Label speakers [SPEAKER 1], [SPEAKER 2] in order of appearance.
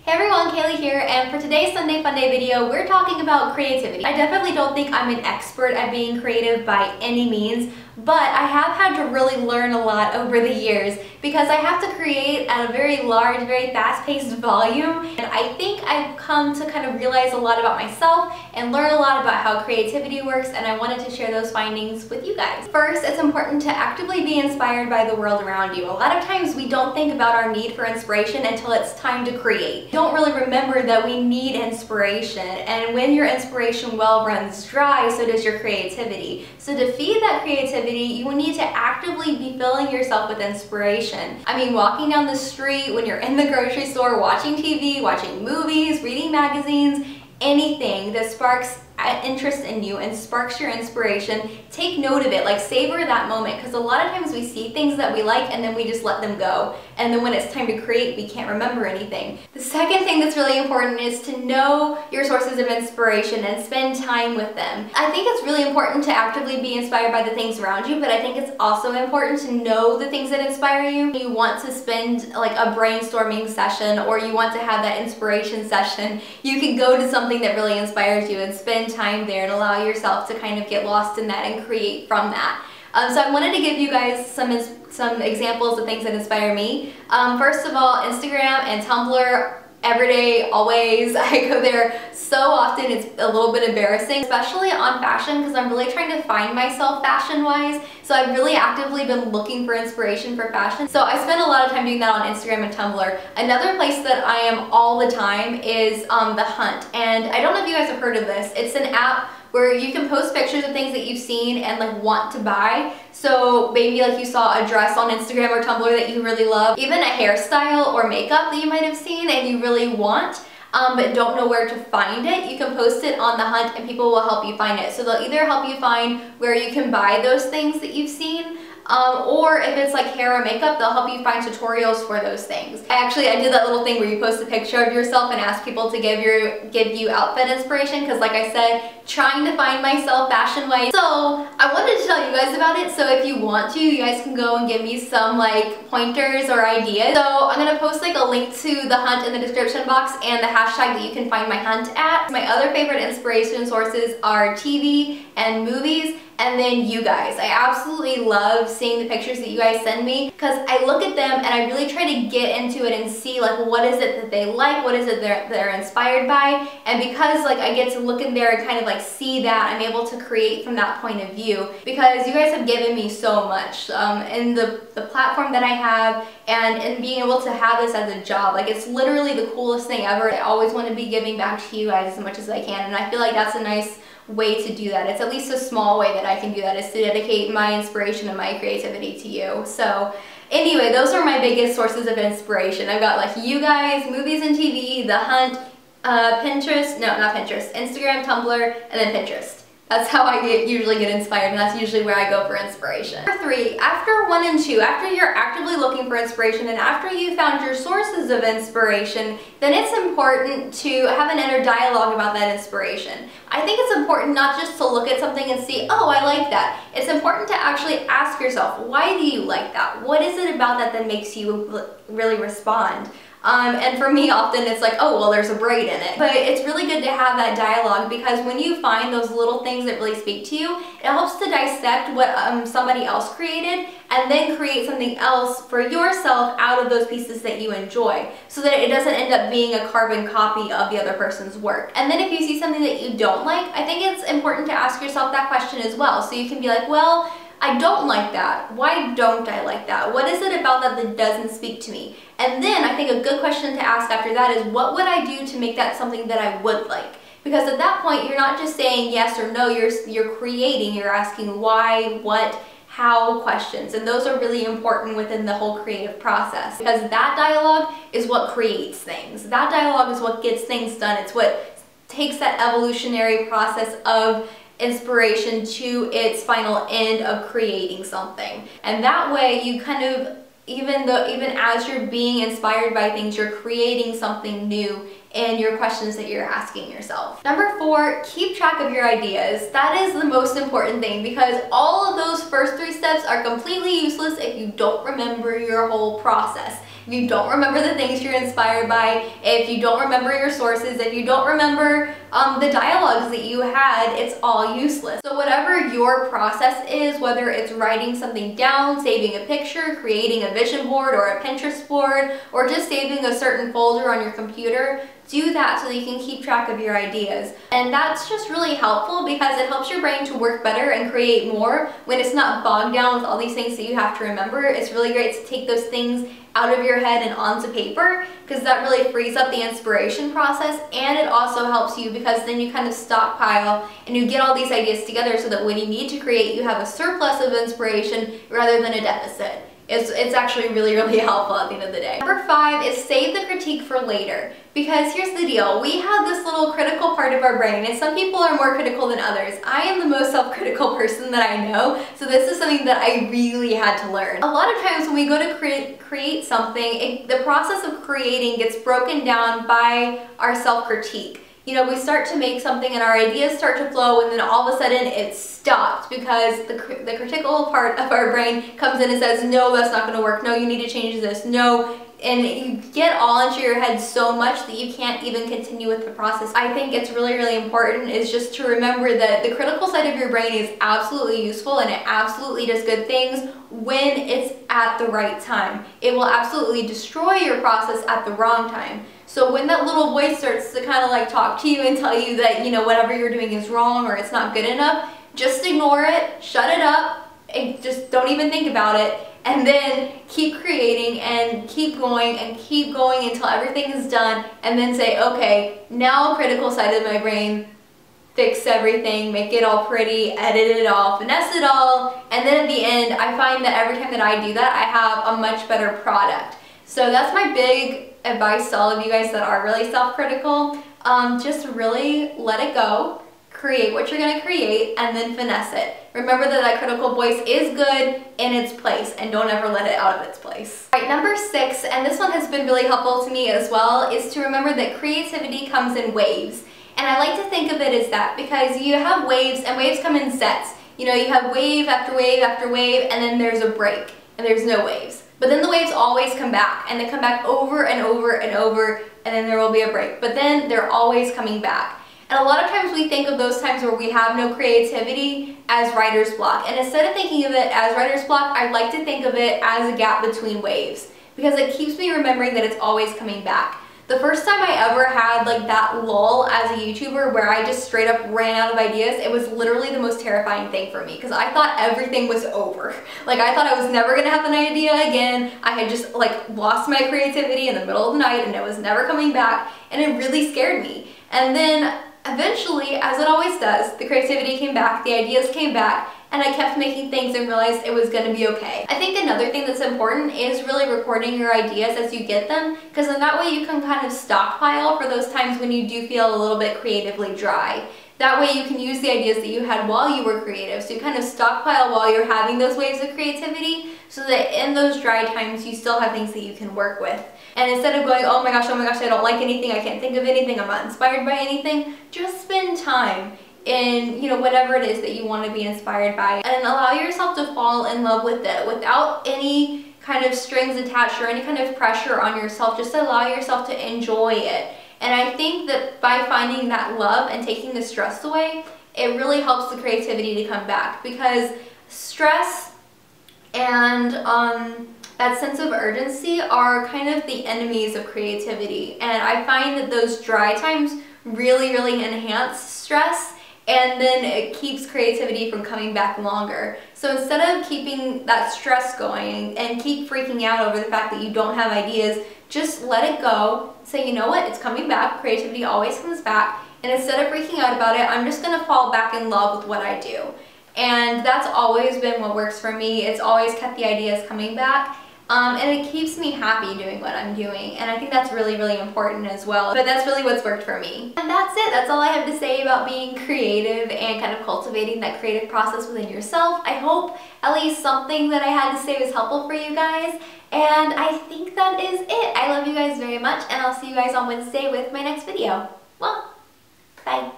[SPEAKER 1] Hey everyone, Kayley here, and for today's Sunday Funday video, we're talking about creativity. I definitely don't think I'm an expert at being creative by any means, but I have had to really learn a lot over the years because I have to create at a very large, very fast-paced volume, and I think I've come to kind of realize a lot about myself and learn a lot about how creativity works, and I wanted to share those findings with you guys. First, it's important to actively be inspired by the world around you. A lot of times we don't think about our need for inspiration until it's time to create. Don't really remember that we need inspiration, and when your inspiration well runs dry, so does your creativity. So to feed that creativity, you will need to actively be filling yourself with inspiration. I mean, walking down the street, when you're in the grocery store, watching TV, watching movies, reading magazines, anything that sparks interest in you and sparks your inspiration, take note of it, like savor that moment, because a lot of times we see things that we like and then we just let them go, and then when it's time to create we can't remember anything. The second thing that's really important is to know your sources of inspiration and spend time with them. I think it's really important to actively be inspired by the things around you, but I think it's also important to know the things that inspire you. You want to spend like a brainstorming session, or you want to have that inspiration session, you can go to something that really inspires you and spend time there and allow yourself to kind of get lost in that and create from that. So I wanted to give you guys some examples of things that inspire me. First of all, Instagram and Tumblr. Every day, always. I go there so often, it's a little bit embarrassing, especially on fashion, because I'm really trying to find myself fashion-wise. So I've really actively been looking for inspiration for fashion. So I spend a lot of time doing that on Instagram and Tumblr. Another place that I am all the time is TheHunt. And I don't know if you guys have heard of this. It's an app where you can post pictures of things that you've seen and like want to buy. So maybe like you saw a dress on Instagram or Tumblr that you really love, even a hairstyle or makeup that you might have seen and you really want, but don't know where to find it. You can post it on TheHunt and people will help you find it. So they'll either help you find where you can buy those things that you've seen, or if it's like hair or makeup, they'll help you find tutorials for those things. I did that little thing where you post a picture of yourself and ask people to give you outfit inspiration, because like I said, trying to find myself fashion-wise. So I wanted to tell you guys about it, so if you want to, you guys can go and give me some like pointers or ideas. So I'm gonna post like a link to TheHunt in the description box and the hashtag that you can find my hunt at. My other favorite inspiration sources are TV and movies, and then you guys. I absolutely love seeing the pictures that you guys send me, because I look at them and I really try to get into it and see like what is it that they like, what is it they're inspired by, and because like I get to look in there and kind of like see that, I'm able to create from that point of view, because you guys have given me so much in the platform that I have, and in being able to have this as a job. Like, it's literally the coolest thing ever. I always want to be giving back to you guys as much as I can, and I feel like that's a nice way to do that. It's at least a small way that I can do that, is to dedicate my inspiration and my creativity to you. So anyway, those are my biggest sources of inspiration. I've got like you guys, movies and TV, TheHunt, Pinterest, no, not Pinterest, Instagram, Tumblr, and then Pinterest. That's how I usually get inspired, and that's usually where I go for inspiration. Number 3, after 1 and 2, after you're actively looking for inspiration and after you found your sources of inspiration, then it's important to have an inner dialogue about that inspiration. I think it's important not just to look at something and see, oh, I like that. It's important to actually ask yourself, why do you like that? What is it about that that makes you really respond? And for me, often it's like, oh, well, there's a braid in it. But it's really good to have that dialogue, because when you find those little things that really speak to you, it helps to dissect what somebody else created and then create something else for yourself out of those pieces that you enjoy, so that it doesn't end up being a carbon copy of the other person's work. And then if you see something that you don't like, I think it's important to ask yourself that question as well. So you can be like, well, I don't like that. Why don't I like that? What is it about that that doesn't speak to me? And then I think a good question to ask after that is, what would I do to make that something that I would like? Because at that point, you're not just saying yes or no, you're creating, you're asking why, what, how questions, and those are really important within the whole creative process, because that dialogue is what creates things. That dialogue is what gets things done. It's what takes that evolutionary process of inspiration to its final end of creating something. And that way you kind of, even as you're being inspired by things, you're creating something new in your questions that you're asking yourself. Number 4, keep track of your ideas. That is the most important thing, because all of those first 3 steps are completely useless if you don't remember your whole process. if you don't remember the things you're inspired by, if you don't remember your sources, if you don't remember the dialogues that you had, it's all useless. So whatever your process is, whether it's writing something down, saving a picture, creating a vision board or a Pinterest board, or just saving a certain folder on your computer, do that so that you can keep track of your ideas. And that's just really helpful because it helps your brain to work better and create more when it's not bogged down with all these things that you have to remember. It's really great to take those things out of your head and onto paper because that really frees up the inspiration process, and it also helps you because then you kind of stockpile and you get all these ideas together so that when you need to create, you have a surplus of inspiration rather than a deficit. It's actually really, really helpful at the end of the day. Number 5 is save the critique for later. Because here's the deal, we have this little critical part of our brain, and some people are more critical than others. I am the most self-critical person that I know, so this is something that I really had to learn. A lot of times when we go to create something, the process of creating gets broken down by our self-critique. You know, we start to make something and our ideas start to flow, and then all of a sudden it stops because the critical part of our brain comes in and says, no, that's not going to work. No, you need to change this. No. And you get all into your head so much that you can't even continue with the process. I think it's really, really important is just to remember that the critical side of your brain is absolutely useful and it absolutely does good things when it's at the right time. It will absolutely destroy your process at the wrong time. So when that little voice starts to kind of like talk to you and tell you that, you know, whatever you're doing is wrong or it's not good enough, just ignore it, shut it up, and just don't even think about it. And then keep creating and keep going until everything is done, and then say, okay, now critical side of my brain, fix everything, make it all pretty, edit it all, finesse it all, and then at the end, I find that every time that I do that, I have a much better product. So that's my big advice to all of you guys that are really self-critical. Just really let it go. Create what you're going to create and then finesse it. Remember that that critical voice is good in its place and don't ever let it out of its place. All right, number 6, and this one has been really helpful to me as well, is to remember that creativity comes in waves. And I like to think of it as that because you have waves and waves come in sets. You know, you have wave after wave after wave, and then there's a break and there's no waves. But then the waves always come back, and they come back over and over and over, and then there will be a break. But then they're always coming back. And a lot of times we think of those times where we have no creativity as writer's block. And instead of thinking of it as writer's block, I like to think of it as a gap between waves because it keeps me remembering that it's always coming back. The first time I ever had like that lull as a YouTuber where I just straight up ran out of ideas, it was literally the most terrifying thing for me because I thought everything was over. Like I thought I was never gonna have an idea again. I had just like lost my creativity in the middle of the night and it was never coming back, and it really scared me. And then eventually, as it always does, the creativity came back, the ideas came back, and I kept making things and realized it was going to be okay. I think another thing that's important is really recording your ideas as you get them, because in that way you can kind of stockpile for those times when you do feel a little bit creatively dry. That way you can use the ideas that you had while you were creative. So you kind of stockpile while you're having those waves of creativity so that in those dry times you still have things that you can work with. And instead of going, oh my gosh, I don't like anything, I can't think of anything, I'm not inspired by anything, just spend time in, you know, whatever it is that you want to be inspired by and allow yourself to fall in love with it without any kind of strings attached or any kind of pressure on yourself. Just allow yourself to enjoy it. And I think that by finding that love and taking the stress away, it really helps the creativity to come back, because stress and that sense of urgency are kind of the enemies of creativity. And I find that those dry times really, really enhance stress, and then it keeps creativity from coming back longer. So instead of keeping that stress going and keep freaking out over the fact that you don't have ideas, just let it go. Say, you know what, it's coming back. Creativity always comes back. And instead of freaking out about it, I'm just gonna fall back in love with what I do. And that's always been what works for me. It's always kept the ideas coming back. And it keeps me happy doing what I'm doing, and I think that's really, really important as well. But that's really what's worked for me. And that's it. That's all I have to say about being creative and kind of cultivating that creative process within yourself. I hope at least something that I had to say was helpful for you guys, and I think that is it. I love you guys very much, and I'll see you guys on Wednesday with my next video. Well, bye.